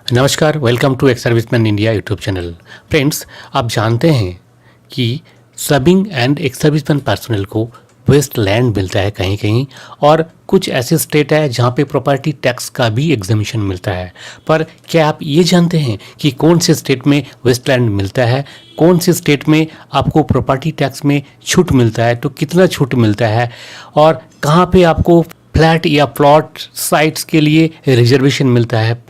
नमस्कार, welcome to ex serviceman India YouTube channel. Friends, आप जानते हैं कि serving and ex serviceman personnel को वेस्ट लैंड मिलता है कहीं कहीं, और कुछ ऐसे स्टेट है जहाँ पे प्रॉपर्टी टैक्स का भी एग्जामिशन मिलता है। पर क्या आप ये जानते हैं कि कौन से स्टेट में वेस्ट लैंड मिलता है, कौन से स्टेट में आपको प्रॉपर्टी टैक्स में छूट मिलता है, तो कितना छूट मिलता है, और कहाँ पे आपको फ्लैट या प्लॉट साइट्स के लिए रिजर्वेशन मिलता है।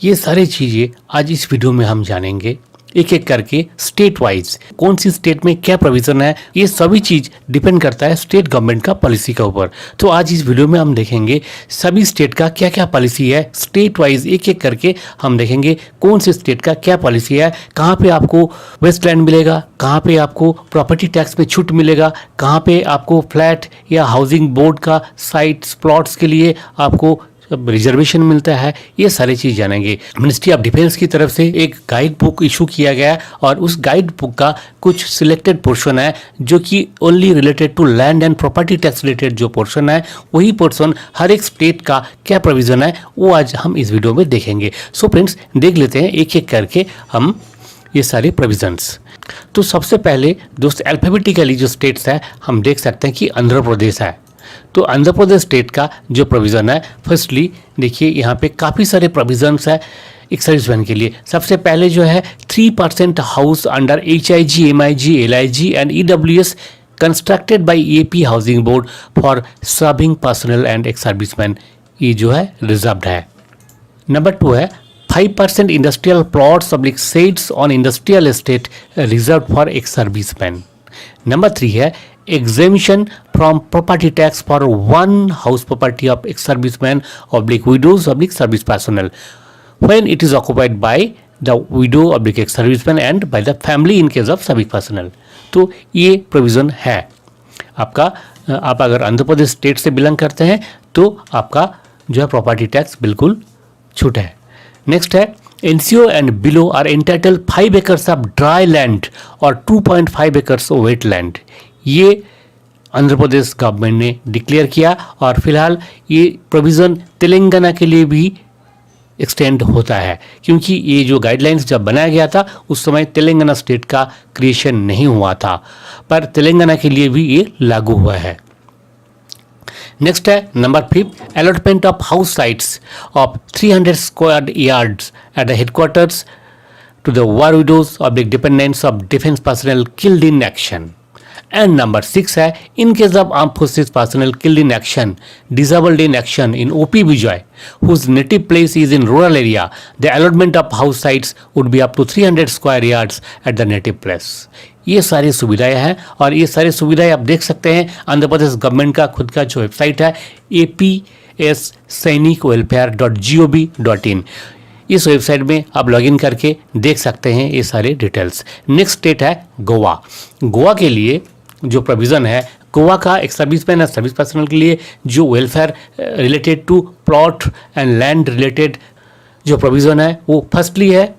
ये सारी चीज़ें आज इस वीडियो में हम जानेंगे, एक एक करके स्टेट वाइज कौन सी स्टेट में क्या प्रोविज़न है। ये सभी चीज़ डिपेंड करता है स्टेट गवर्नमेंट का पॉलिसी के ऊपर। तो आज इस वीडियो में हम देखेंगे सभी स्टेट का क्या क्या पॉलिसी है, स्टेट वाइज एक एक करके हम देखेंगे कौन से स्टेट का क्या पॉलिसी है, कहाँ पे आपको वेस्टलैंड मिलेगा, कहाँ पे आपको प्रॉपर्टी टैक्स में छूट मिलेगा, कहाँ पे आपको फ्लैट या हाउसिंग बोर्ड का साइट्स प्लॉट्स के लिए आपको रिजर्वेशन मिलता है। ये सारी चीज़ जानेंगे। मिनिस्ट्री ऑफ डिफेंस की तरफ से एक गाइड बुक इशू किया गया है, और उस गाइड बुक का कुछ सिलेक्टेड पोर्शन है जो कि only related to land and property tax related जो पोर्शन है, वही पोर्शन हर एक स्टेट का क्या प्रोविज़न है वो आज हम इस वीडियो में देखेंगे। सो फ्रेंड्स, देख लेते हैं एक एक करके हम ये सारे प्रोविजंस। तो सबसे पहले दोस्त अल्फाबेटिकली जो स्टेट्स है हम देख सकते हैं कि आंध्र प्रदेश है। तो आंध्र प्रदेश स्टेट का जो प्रोविज़न है, फर्स्टली देखिए यहाँ पे काफ़ी सारे प्रोविजंस है एक सर्विसमैन के लिए। सबसे पहले जो है 3% house under HIG, MIG, LIG and EWS constructed by AP housing board for serving personal and ex serviceman, ये जो है रिजर्व्ड है। नंबर 2 है 5% industrial plots oblique sets on industrial estate reserved for ex serviceman. Number 3 है exemption from property tax for one house property of ex-serviceman oblique widows oblique service personnel when it is occupied by the widow oblique ex-serviceman and by the family in case of service personnel। तो ये provision है आपका। आप अगर Andhra Pradesh state से belong करते हैं तो आपका जो है प्रॉपर्टी टैक्स बिल्कुल छूट है। नेक्स्ट है NCO and below are entitled 5 acres of dry land और 2.5 acres of wet land। ये आंध्र प्रदेश गवर्नमेंट ने डिक्लेयर किया, और फिलहाल ये प्रोविज़न तेलंगाना के लिए भी एक्सटेंड होता है, क्योंकि ये जो गाइडलाइंस जब बनाया गया था उस समय तेलंगाना स्टेट का क्रिएशन नहीं हुआ था, पर तेलंगाना के लिए भी ये लागू हुआ है। नेक्स्ट है number 5 allotment of house sites of 300 square yards at the headquarters to the war widows of the dependents of defence personnel killed in action. And number 6 है in case of arm forces personnel killed in action, disabled in action in OP Vijay whose native place is in rural area, the allotment of house sites would be up to 300 square yards at the native place। ये सारी सुविधाएं हैं, और ये सारी सुविधाएं आप देख सकते हैं आंध्र प्रदेश गवर्नमेंट का खुद का जो वेबसाइट है APSSainikWelfare.gov.in। इस वेबसाइट में आप लॉगिन करके देख सकते हैं ये सारे डिटेल्स। नेक्स्ट स्टेट है गोवा। गोवा के लिए जो प्रोविज़न है, गोवा का एक सर्विसमैन और सर्विस पर्सनल के लिए जो welfare related to plot and land related जो प्रोविज़न है वो फर्स्टली है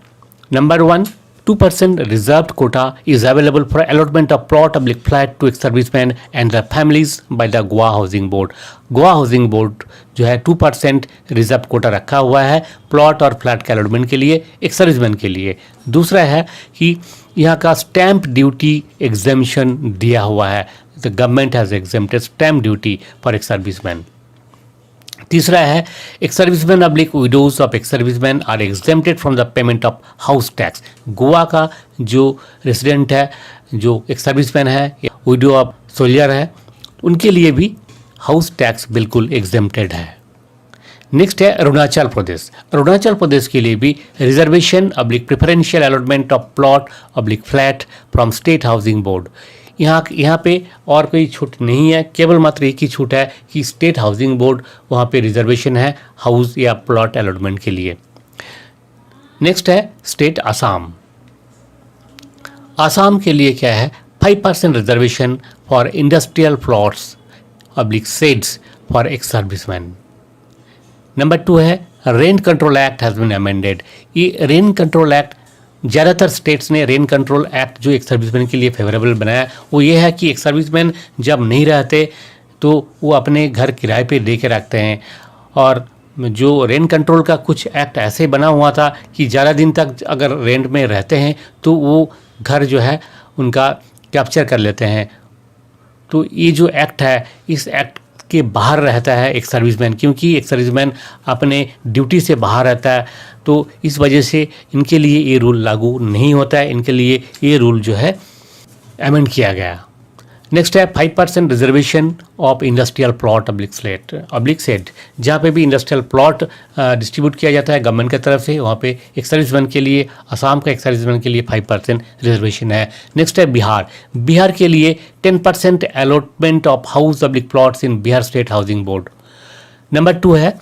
number 1 2% reserved quota is available for allotment of plot oblique flat to ex-servicemen and their families by the Goa Housing Board। Goa housing board जो है 2% reserve Kota रखा हुआ है plot और फ्लैट के अलॉटमेंट के लिए एक्स सर्विसमैन के लिए। दूसरा है कि यहाँ का स्टैंप ड्यूटी एग्जेम्पशन दिया हुआ है, the government has exempted stamp duty for ex serviceman. तीसरा है ex serviceman oblique widows of ex serviceman are exempted from the payment of house tax. Goa का जो रेसिडेंट है, जो एक्स सर्विसमैन है या विडो ऑफ सोल्जर है, उनके लिए भी हाउस टैक्स बिल्कुल एग्जेम्प्टेड है। नेक्स्ट है अरुणाचल प्रदेश। अरुणाचल प्रदेश के लिए भी reservation oblique preferential allotment of plot oblique flat from state housing board. यहाँ पे और कोई छूट नहीं है, केवल मात्र एक ही छूट है कि स्टेट हाउसिंग बोर्ड वहाँ पे रिजर्वेशन है हाउस या प्लॉट अलॉटमेंट के लिए। नेक्स्ट है स्टेट आसाम। आसाम के लिए क्या है 5% reservation for industrial plots oblique sheds for ex serviceman. Number 2 है rent control act has been amended. ये रेंट कंट्रोल एक्ट ज़्यादातर स्टेट्स ने रेंट कंट्रोल एक्ट जो एक सर्विसमैन के लिए फेवरेबल बनाया वो ये है कि एक सर्विसमैन जब नहीं रहते तो वो अपने घर किराए पे दे के रखते हैं, और जो रेंट कंट्रोल का कुछ एक्ट ऐसे बना हुआ था कि ज़्यादा दिन तक अगर रेंट में रहते हैं तो वो घर जो है उनका कैप्चर कर लेते हैं। तो ये जो एक्ट है, इस एक्ट के बाहर रहता है एक सर्विसमैन, क्योंकि एक सर्विसमैन अपने ड्यूटी से बाहर रहता है, तो इस वजह से इनके लिए ये रूल लागू नहीं होता है। इनके लिए ये रूल जो है अमेंड किया गया। नेक्स्ट है 5% reservation of industrial plot oblique set. जहाँ पे भी इंडस्ट्रियल प्लॉट डिस्ट्रीब्यूट किया जाता है गवर्नमेंट की तरफ से, वहाँ पे एक सर्विसमैन के लिए, असम का एक सर्विसमैन के लिए 5% रिजर्वेशन है। नेक्स्ट है बिहार के लिए 10% allotment of house oblique plots in Bihar state housing board. Number 2 है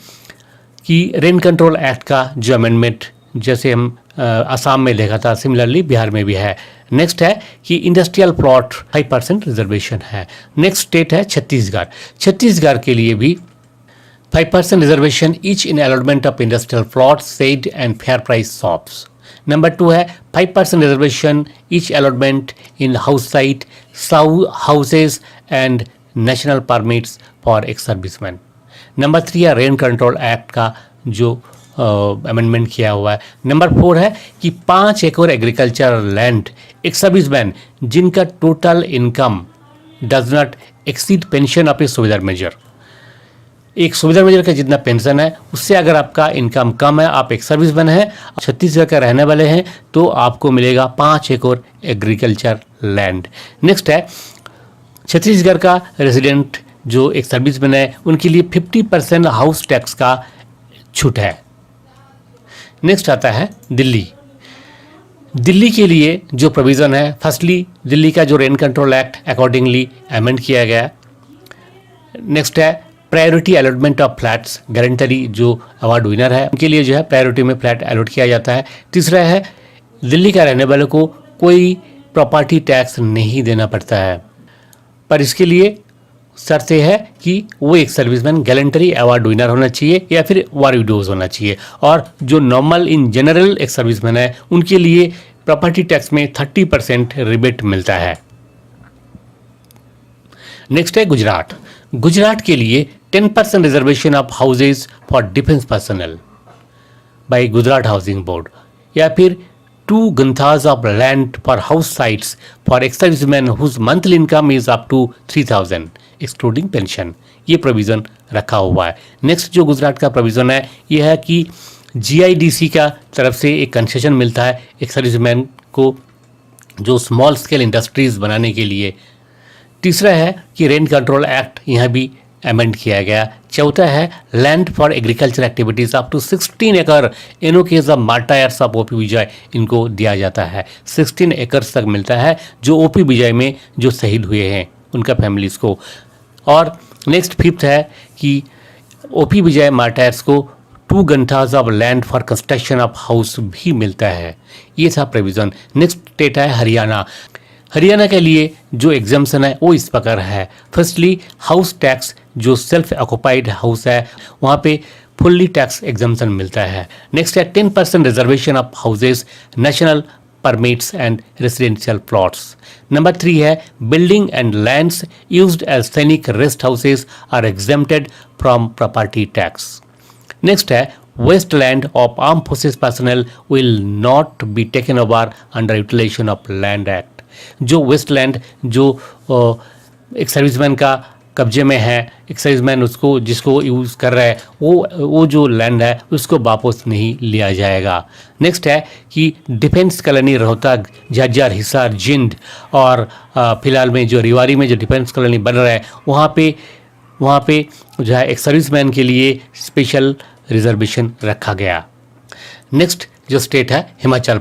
कि रेंट कंट्रोल एक्ट का जो अमेंडमेंट जैसे हम असम में देखा था, सिमिलरली बिहार में भी है। नेक्स्ट है कि इंडस्ट्रियल प्लॉट 5% रिजर्वेशन है। नेक्स्ट स्टेट है छत्तीसगढ़ के लिए भी 5% reservation each in allotment of industrial plot said and fair price shops. Number 2 है 5% reservation each allotment in house site houses and national permits for ex serviceman. Number 3 है rent control act का जो amendment किया हुआ है। Number 4 है कि 5 एकड़ एग्रीकल्चर लैंड एक सर्विसमैन जिनका total income does not exceed pension of a सुविधा मेजर। एक सुविधा मेजर का जितना पेंशन है उससे अगर आपका इनकम कम है, आप एक सर्विसमैन हैं, छत्तीसगढ़ का रहने वाले हैं, तो आपको मिलेगा 5 एकड़ एग्रीकल्चर लैंड। नेक्स्ट है छत्तीसगढ़ का रेजिडेंट जो एक सर्विसमैन है उनके लिए 50% हाउस टैक्स का छूट है। नेक्स्ट आता है दिल्ली के लिए जो प्रोविज़न है, फर्स्टली दिल्ली का जो rent control act accordingly amend किया गया। नेक्स्ट है प्रायोरिटी अलॉटमेंट ऑफ फ्लैट्स, गारंटरी जो अवार्ड विनर है उनके लिए जो है प्रायोरिटी में फ्लैट अलॉट किया जाता है। तीसरा है दिल्ली का रहने वालों को कोई प्रॉपर्टी टैक्स नहीं देना पड़ता है, पर इसके लिए शर्त है कि वो एक सर्विसमैन गैलेंटरी अवार्ड विनर होना चाहिए या फिर वार विडोज होना चाहिए। और जो नॉर्मल इन जनरल एक सर्विसमैन है उनके लिए प्रॉपर्टी टैक्स में 30% रिबेट मिलता है। नेक्स्ट है गुजरात के लिए 10% reservation of houses for defence personnel by Gujarat housing board, या फिर 2 gunthas of land for house sites for ex serviceman whose monthly income is up to 3000 excluding pension. ये प्रोविज़न रखा हुआ है। नेक्स्ट जो गुजरात का प्रोविज़न है ये है कि GIDC का तरफ से एक कंसेशन मिलता है एक सर्विसमैन को जो स्मॉल स्केल इंडस्ट्रीज़ बनाने के लिए। तीसरा है कि रेंट कंट्रोल एक्ट यहाँ भी अमेंड किया गया। चौथा है land for agriculture activities up to 16 एकड़ in case of martyrs of OP Vijay इनको दिया जाता है। 16 एकड़ तक मिलता है जो OP विजय में जो शहीद हुए हैं उनका फैमिलीज़ को। और नेक्स्ट 5th है कि OP विजय मार्टायर्स को 2 gunthas of land for construction of house भी मिलता है। ये था प्रोविज़न। नेक्स्ट स्टेट है हरियाणा के लिए जो एग्जाम्पशन है वो इस प्रकार है। फर्स्टली हाउस टैक्स जो सेल्फ ऑक्युपाइड हाउस है वहाँ पे फुल्ली टैक्स एग्जाम्पशन मिलता है। नेक्स्ट है 10% reservation of houses national permits and residential plots. Number 3 है building and lands used as sainik rest houses are exempted from property tax. Next है waste land of arm forces personnel will not be taken over under utilization of land act. जो waste land जो एक serviceman का कब्जे में है, ex serviceman उसको जिसको यूज़ कर रहा है वो जो लैंड है उसको वापस नहीं लिया जाएगा। नेक्स्ट है कि डिफेंस कॉलोनी रोहतक, झज्जर, हिसार, जिंद और फिलहाल में जो रेवाड़ी में जो डिफेंस कॉलोनी बन रहा है वहाँ पे जो है एक सर्विसमैन के लिए स्पेशल रिजर्वेशन रखा गया। नेक्स्ट जो स्टेट है हिमाचल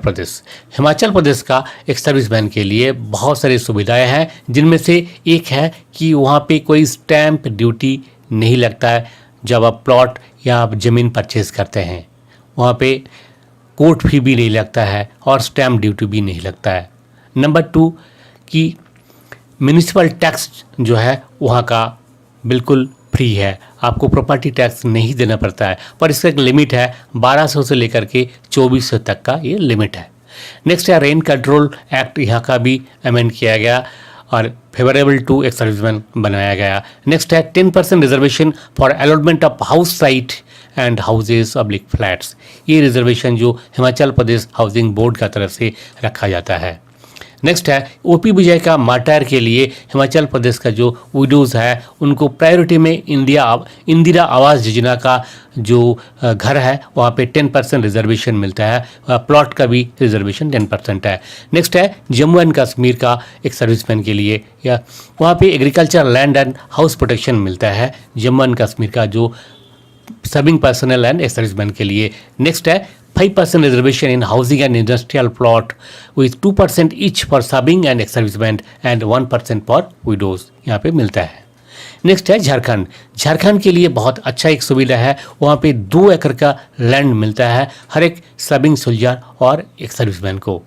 प्रदेश का एक सर्विसमैन के लिए बहुत सारी सुविधाएं हैं, जिनमें से एक है कि वहाँ पे कोई स्टैंप ड्यूटी नहीं लगता है जब आप प्लॉट या आप ज़मीन परचेज करते हैं। वहाँ पे कोर्ट फी भी नहीं लगता है और स्टैंप ड्यूटी भी नहीं लगता है। नंबर 2 कि म्यूनिसिपल टैक्स जो है वहाँ का बिल्कुल फ्री है, आपको प्रॉपर्टी टैक्स नहीं देना पड़ता है, पर इसका एक लिमिट है 1200 से लेकर के 2400 तक का ये लिमिट है। नेक्स्ट है रेंट कंट्रोल एक्ट, यहाँ का भी अमेंड किया गया और फेवरेबल टू एक्स सर्विसमैन बनाया गया। नेक्स्ट है 10% reservation for allotment of house site and houses oblique flats. ये रिजर्वेशन जो हिमाचल प्रदेश हाउसिंग बोर्ड का तरफ से रखा जाता है। नेक्स्ट है ओपी विजय का मार्टायर के लिए हिमाचल प्रदेश का जो विडोज़ है उनको प्रायोरिटी में इंदिरा आवास योजना का जो घर है वहाँ पे 10% रिजर्वेशन मिलता है। प्लॉट का भी रिजर्वेशन 10% है। नेक्स्ट है जम्मू एंड कश्मीर का एक सर्विसमैन के लिए या वहाँ पे agriculture land and house protection मिलता है जम्मू एंड कश्मीर का जो सर्विंग पर्सनल एंड सर्विसमैन के लिए। नेक्स्ट है 5% reservation in housing and industrial plot with 2% each for serving and serviceman and 1% for widows यहाँ पे मिलता है। नेक्स्ट है झारखंड। झारखंड के लिए बहुत अच्छा एक सुविधा है, वहाँ पे 2 एकड़ का लैंड मिलता है हर एक सर्विंग सोल्जर और एक सर्विसमैन को,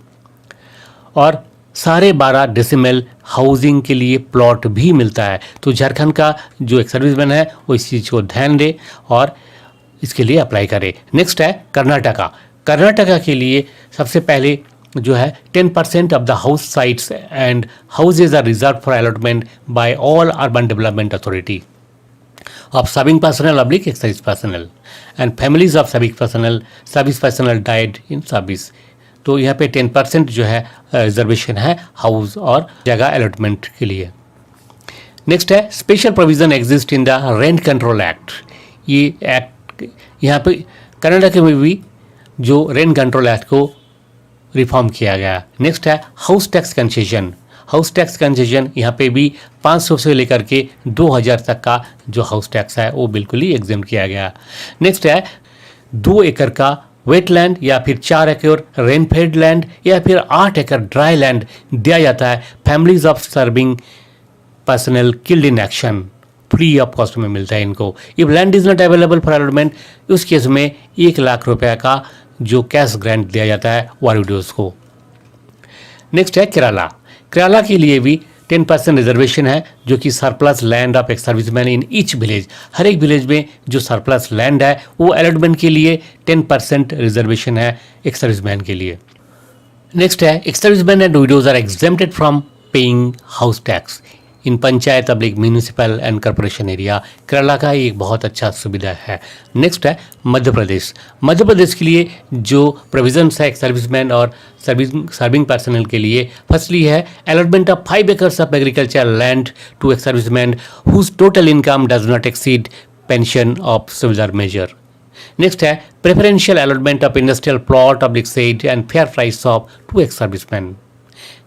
और 12.5 डेसिमल हाउसिंग के लिए प्लॉट भी मिलता है। तो झारखंड का जो एक सर्विसमैन है वो इस चीज़ को ध्यान दे और इसके लिए अप्लाई करें। नेक्स्ट है कर्नाटका। कर्नाटका के लिए सबसे पहले जो है 10% of the house sites and houses are reserve for allotment by all urban development authority of serving personnel oblique service personnel and families of service personnel died in service. तो यहाँ पे 10% जो है रिजर्वेशन है हाउस और जगह allotment के लिए। नेक्स्ट है special provision exist in the rent control act. ये एक्ट यहाँ पे कर्नाटक में भी जो रेंट कंट्रोल एक्ट को रिफॉर्म किया गया। नेक्स्ट है house tax concession. House tax concession यहाँ पे भी 500 से लेकर के 2000 तक का जो हाउस टैक्स है वो बिल्कुल ही एग्जेम्प्ट किया गया। नेक्स्ट है 2 एकड़ का वेटलैंड या फिर 4 एकड़ रेनफेड लैंड या फिर 8 एकड़ ड्राई लैंड दिया जाता है families of serving personal killed in action. Free of cost में मिलता है इनको। If land is not available for allotment उस केस में 1 लाख रुपए का जो कैश ग्रांट दिया जाता है वारिडोज को। नेक्स्ट है केरला। केरला के लिए भी 10% रिजर्वेशन है जो कि surplus land of ex serviceman in each village. हर एक विलेज में जो सरप्लस लैंड है वो अलॉटमेंट के लिए 10% रिजर्वेशन है एक सर्विसमैन के लिए। नेक्स्ट है ex serviceman and widows are exempted from paying house tax in panchayat oblique municipal and corporation area. Kerala का एक बहुत अच्छा सुविधा है। नेक्स्ट है मध्य प्रदेश। मध्य प्रदेश के लिए जो प्रोविजंस है एक सर्विसमैन और सर्विंग पर्सनल के लिए, फर्स्टली है allotment of 5 acres of agriculture land to एक serviceman whose total income does not exceed pension of similar major. Next है preferential allotment of industrial plot oblique shed and fair price of to एक serviceman.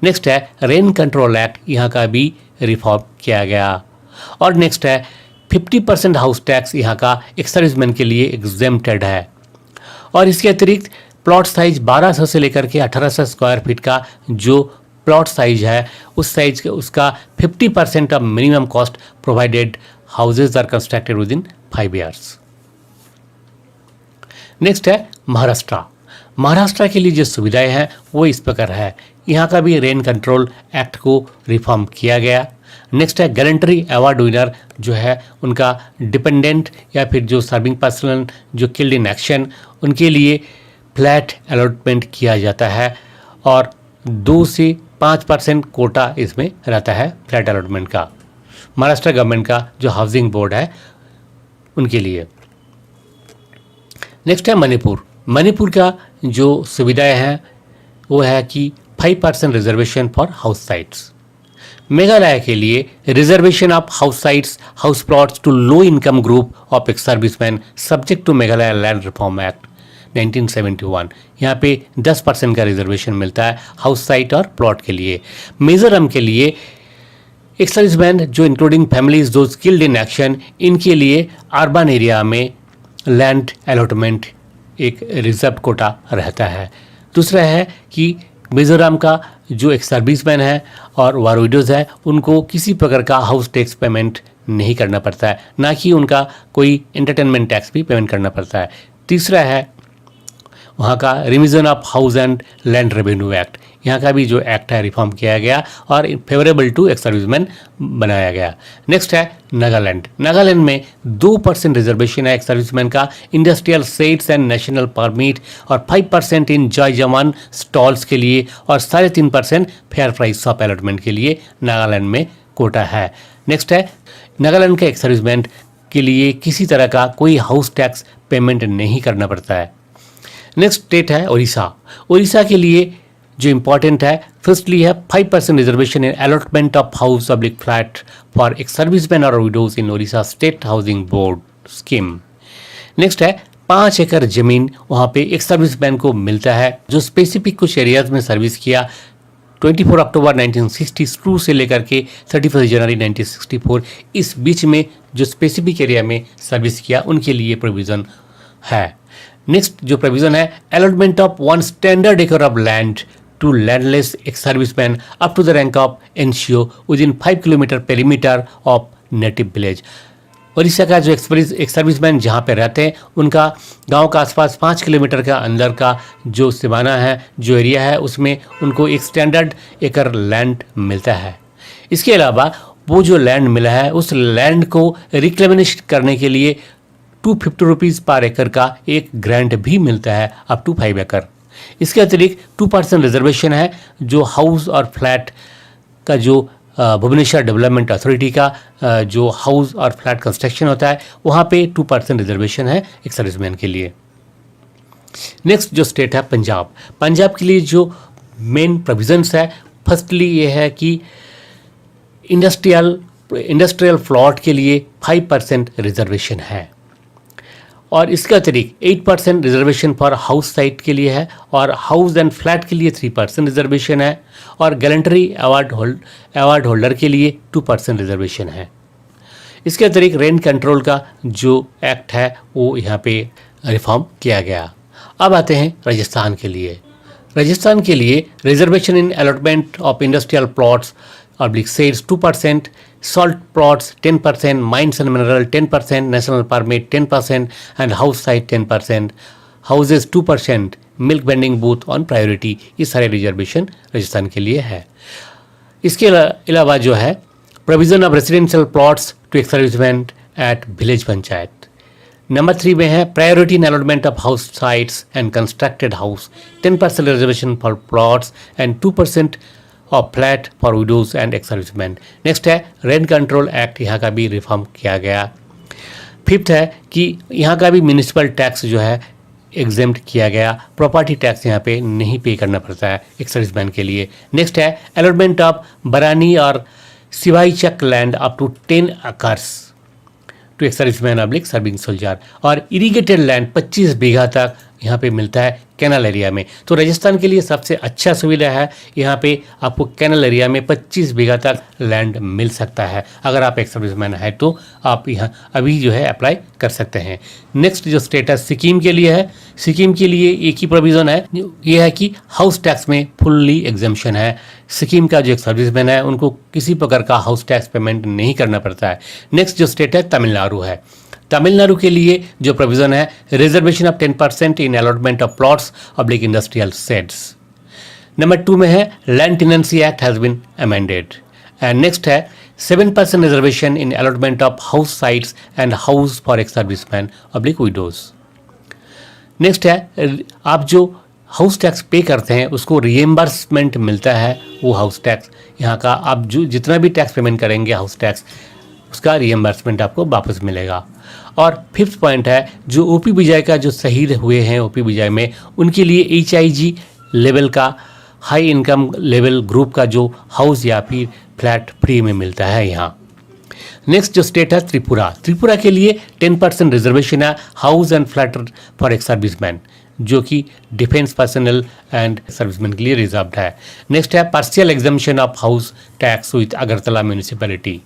Next है rent control act, यहाँ का भी reform किया गया। और नेक्स्ट है 50% हाउस टैक्स यहाँ का एक सर्विसमैन के लिए एग्जेम्प्टेड है। और इसके अतिरिक्त प्लॉट साइज 1200 से लेकर के 1800 स्क्वायर फीट का जो प्लॉट साइज है उस साइज उसका 50% of minimum cost provided houses are constructed within 5 years. Next है महाराष्ट्र। महाराष्ट्र के लिए जो सुविधाएं हैं वो इस प्रकार है। यहाँ का भी रेंट कंट्रोल एक्ट को रिफॉर्म किया गया। नेक्स्ट है गैलेंट्री अवार्ड विनर जो है उनका डिपेंडेंट या फिर जो सर्विंग पर्सनल जो किल्ड इन एक्शन उनके लिए फ्लैट अलॉटमेंट किया जाता है और 2 से 5% कोटा इसमें रहता है फ्लैट अलॉटमेंट का। महाराष्ट्र गवर्नमेंट का जो हाउसिंग बोर्ड है उनके लिए। नेक्स्ट है मणिपुर। मणिपुर का जो सुविधाएं हैं वो है कि 5% reservation for house sites. Meghalaya के लिए reservation of house sites house plots to low income group of ex serviceman subject to Meghalaya land reform act 1971। यहाँ पे 10% का रिजर्वेशन मिलता है हाउस साइट और प्लॉट के लिए। मिजोरम के लिए एक सर्विसमैन जो इंक्लूडिंग फैमिलीज दो स्किल्ड इन एक्शन इनके लिए अर्बन एरिया में लैंड अलॉटमेंट एक रिजर्व कोटा रहता है। दूसरा है कि मिजोरम का जो एक सर्विसमैन है और वारिडोज है उनको किसी प्रकार का हाउस टैक्स पेमेंट नहीं करना पड़ता है, ना कि उनका कोई एंटरटेनमेंट टैक्स भी पेमेंट करना पड़ता है। तीसरा है वहाँ का revision of house and land revenue act. यहाँ का भी जो एक्ट है रिफॉर्म किया गया और फेवरेबल टू एक सर्विसमैन बनाया गया। नेक्स्ट है नागालैंड। नागालैंड में 2% रिजर्वेशन है एक सर्विसमैन का industrial sets and national permit और 5% इन जॉय जवान स्टॉल्स के लिए और 3.5% फेयर प्राइस ऑफ अलॉटमेंट के लिए नागालैंड में कोटा है। नेक्स्ट है नागालैंड के एक सर्विसमैन के लिए किसी तरह का कोई हाउस टैक्स पेमेंट नहीं करना पड़ता है। नेक्स्ट स्टेट है उड़ीसा। उड़ीसा के लिए जो इम्पॉर्टेंट है, फर्स्टली है 5% reservation in allotment of house public flat for ex serviceman और widows in Orissa state housing board scheme. Next है 5 एकड़ जमीन वहाँ पे एक सर्विसमैन को मिलता है जो स्पेसिफिक कुछ एरियाज में सर्विस किया 24 अक्टूबर 1962 से लेकर के 31 जनवरी 1964, इस बीच में जो स्पेसिफिक एरिया में सर्विस किया उनके लिए प्रोविज़न है। नेक्स्ट जो प्रोविज़न है, अलॉटमेंट ऑफ 1 स्टैंडर्ड एकड़ of land to landless ex serviceman up to the rank of NCO within 5 kilometre perimeter of native village. Orissa का जो एक सर्विसमैन जहाँ पे रहते हैं उनका गांव का आसपास 5 किलोमीटर का अंदर का जो सीमाना है, जो एरिया है, उसमें उनको एक स्टैंडर्ड एकड़ लैंड मिलता है। इसके अलावा वो जो लैंड मिला है उस लैंड को रिक्लेमेशन करने के लिए 250 रुपीज़ पर एकड़ का एक ग्रांट भी मिलता है अप टू 5 एकड़। इसके अतिरिक्त 2% रिजर्वेशन है जो हाउस और फ्लैट का जो भुवनेश्वर डेवलपमेंट अथॉरिटी का जो हाउस और फ्लैट कंस्ट्रक्शन होता है वहाँ पे 2% रिजर्वेशन है एक सर्विसमैन के लिए। नेक्स्ट जो स्टेट है पंजाब। पंजाब के लिए जो मेन प्रोविजंस है, फर्स्टली ये है कि इंडस्ट्रियल प्लॉट के लिए 5% रिजर्वेशन है और इसके अतिरिक्त 8% रिजर्वेशन फॉर हाउस साइट के लिए है और हाउस एंड फ्लैट के लिए 3% रिजर्वेशन है और गैलेंटरी अवार्ड होल्डर के लिए 2% रिजर्वेशन है। इसके अतिरिक्त रेंट कंट्रोल का जो एक्ट है वो यहाँ पे रिफॉर्म किया गया। अब आते हैं राजस्थान के लिए। राजस्थान के लिए reservation in allotment of industrial plots oblique sales 2%, salt plots 10%, mines and mineral 10%, national permit 10% and house site 10%, houses 2%, milk vending booth on priority, ये सारे रिजर्वेशन राजस्थान के लिए है। इसके अलावा जो है provision of residential plots to ex serviceman at village panchayat. Number 3 में है priority in allotment of house sites and constructed house, 10% reservation for plots and 2% of flat for widows and ex serviceman. Next है rent control act, यहाँ का भी reform किया गया। 5th है कि यहाँ का भी म्यूनिसिपल टैक्स जो है एग्जेम्प्ट किया गया, प्रॉपर्टी टैक्स यहाँ पे नहीं पे करना पड़ता है एक सर्विसमैन के लिए। नेक्स्ट है अलॉटमेंट ऑफ बरानी और सिवाई चक land up to 10 acres to एक सर्विसमैन ऑब्लिक सर्विंग सोल्जर और इरीगेटेड लैंड 25 बीघा तक यहाँ पे मिलता है कैनल एरिया में। तो राजस्थान के लिए सबसे अच्छा सुविधा है, यहाँ पे आपको कैनल एरिया में 25 बीघा तक लैंड मिल सकता है। अगर आप एक सर्विसमैन है तो आप यहाँ अभी जो है अप्लाई कर सकते हैं। नेक्स्ट जो स्टेटस सिक्किम के लिए है, सिक्किम के लिए एक ही प्रोविज़न है, ये है कि हाउस टैक्स में फुल्ली एग्जम्पशन है। सिक्किम का जो एक सर्विसमैन है उनको किसी प्रकार का हाउस टैक्स पेमेंट नहीं करना पड़ता है। नेक्स्ट जो स्टेट है तमिलनाडु है। तमिलनाडु के लिए जो प्रोविज़न है reservation of 10% in allotment of plots oblique industrial sets. Number 2 में है land tenancy act has been amended and next है 7% reservation in allotment of house sites and house for ex serviceman oblique widows. Next है आप जो house tax पे करते हैं उसको रिएम्बर्समेंट मिलता है, वो हाउस टैक्स यहाँ का आप जो जितना भी टैक्स पेमेंट करेंगे हाउस टैक्स उसका रिएम्बर्समेंट आपको वापस मिलेगा। और 5th पॉइंट है जो ओपी बीजाई का जो शहीद हुए हैं ओपी बीजाई में उनके लिए HIG लेवल का हाई इनकम लेवल ग्रुप का जो हाउस या फिर फ्लैट फ्री में मिलता है यहाँ। नेक्स्ट जो स्टेट है त्रिपुरा। त्रिपुरा के लिए 10% रिजर्वेशन है हाउस एंड फ्लैट फॉर एक सर्विसमैन जो कि डिफेंस पर्सनल एंड सर्विसमैन के लिए रिजर्व्ड है। नेक्स्ट है partial exemption of house tax with Agartala municipality.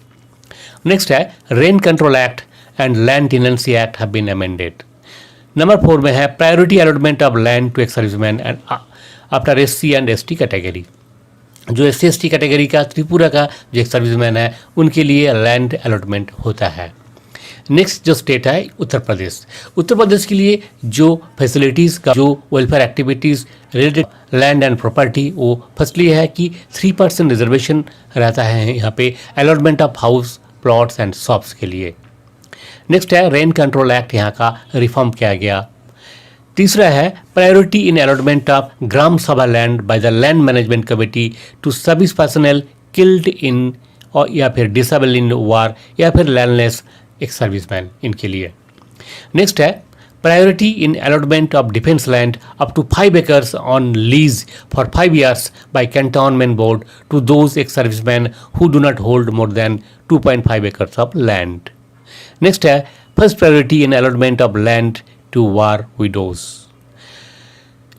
Next है rent control act and land tenancy act have been amended. Number 4 में है priority allotment of land to ex serviceman and after SC and ST category. जो SC ST category का त्रिपुरा का जो एक serviceman है उनके लिए लैंड अलॉटमेंट होता है। नेक्स्ट जो स्टेट है उत्तर प्रदेश। उत्तर प्रदेश के लिए जो फैसिलिटीज़ का जो welfare activities related land and property वो फर्स्टली है कि 3% रिजर्वेशन रहता है यहाँ पे allotment of house plots and shops के लिए। नेक्स्ट है रेंट कंट्रोल एक्ट, यहाँ का रिफॉर्म किया गया। तीसरा है priority in allotment of gram sabha land by the land management committee to service personnel killed in और या फिर डिसेबल इन वार या फिर लैंडलेस एक सर्विसमैन इनके लिए। नेक्स्ट है priority in allotment of defense land up to 5 acres on lease for 5 years by cantonment board to those ex-servicemen who do not hold more than 2.5 acres of land. Next है first priority in allotment of land to war widows.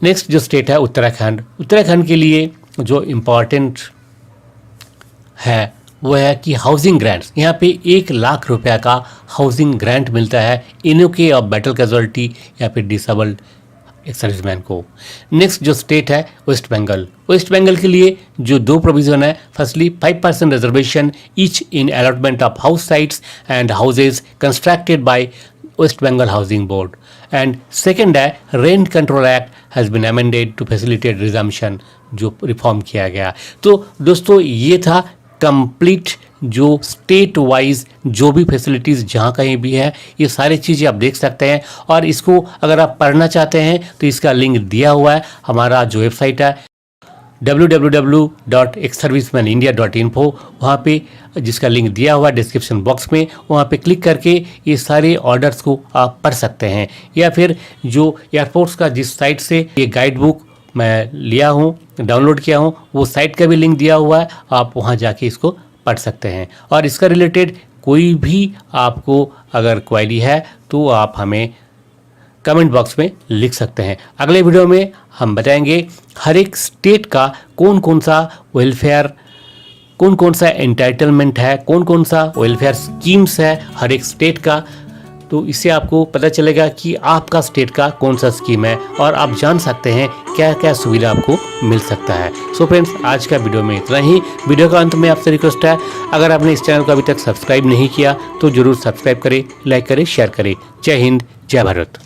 Next जो state है उत्तराखंड। उत्तराखंड के लिए जो important है वो है कि हाउसिंग ग्रांट्स, यहाँ पे 1 लाख रुपया का हाउसिंग ग्रांट मिलता है इनके ऑफ बैटल कैजुअलिटी या फिर डिसेबल्ड एक सर्विसमैन को। नेक्स्ट जो स्टेट है वेस्ट बंगाल। वेस्ट बंगाल के लिए जो 2 प्रोविज़न है, firstly 5% reservation each in allotment of house sites and houses constructed by West Bengal housing board, and second है rent control act has been amended to facilitate resumption, जो reform किया गया। तो दोस्तों ये था कंप्लीट जो स्टेट वाइज जो भी फैसिलिटीज़ जहाँ कहीं भी है, ये सारी चीज़ें आप देख सकते हैं। और इसको अगर आप पढ़ना चाहते हैं तो इसका लिंक दिया हुआ है, हमारा जो वेबसाइट है www.exservicemenindia.info, वहाँ पे जिसका लिंक दिया हुआ है डिस्क्रिप्शन बॉक्स में, वहाँ पे क्लिक करके ये सारे ऑर्डर्स को आप पढ़ सकते हैं। या फिर जो एयरफोर्स का जिस साइट से ये गाइड बुक मैं लिया हूँ, डाउनलोड किया हूँ, वो साइट का भी लिंक दिया हुआ है, आप वहाँ जाके इसको पढ़ सकते हैं। और इसका रिलेटेड कोई भी आपको अगर क्वेरी है तो आप हमें कमेंट बॉक्स में लिख सकते हैं। अगले वीडियो में हम बताएंगे हर एक स्टेट का कौन कौन सा वेलफेयर, कौन कौन सा एंटाइटलमेंट है, कौन कौन सा वेलफेयर स्कीम्स है हर एक स्टेट का। तो इससे आपको पता चलेगा कि आपका स्टेट का कौन सा स्कीम है और आप जान सकते हैं क्या क्या सुविधा आपको मिल सकता है। सो फ्रेंड्स, आज का वीडियो में इतना ही। वीडियो का अंत में आपसे रिक्वेस्ट है, अगर आपने इस चैनल को अभी तक सब्सक्राइब नहीं किया तो जरूर सब्सक्राइब करें, लाइक करें, शेयर करें। जय हिंद, जय भारत।